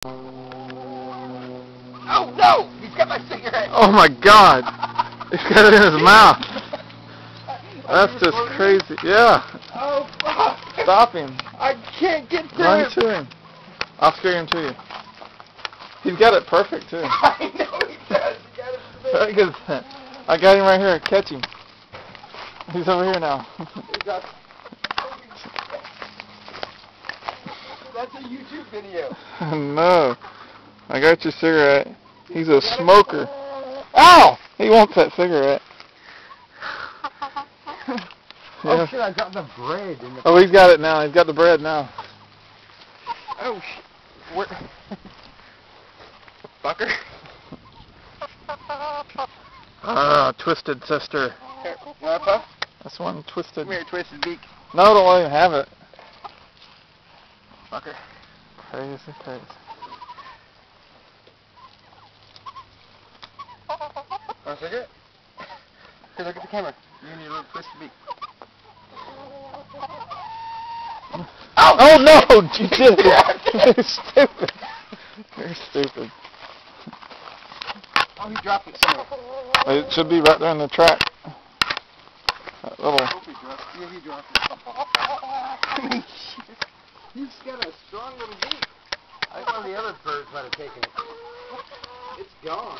Oh no! He's got my cigarette! Oh my God! He's got it in his mouth. That's just crazy. Yeah. Oh fuck! Stop him. I can't get to Run him! to him. I'll scare him to you. He's got it perfect too. I know he does. He got it for me. Very good. I got him right here. Catch him. He's over here now. That's a YouTube video. No. I got your cigarette. He's a smoker. Ow! He wants that cigarette. Oh Yeah. shit, I got the bread in the... Oh, he's got it now. He's got the bread now. Oh shit. Where... Fucker. Twisted sister. Here, want a puff? That's one twisted. Come here, twisted beak. No, don't let him have it. Fucker. Crazy, crazy. Want a cigarette? Here, look at the camera. You and your little twisted beak. Oh no! You did it! You're stupid. You're stupid. Oh, he dropped it somewhere. It should be right there in the track. That little... I hope he dropped it. Yeah, he dropped it. I mean, shit. He's got a strong little beak. I thought the other birds might have taken it. It's gone.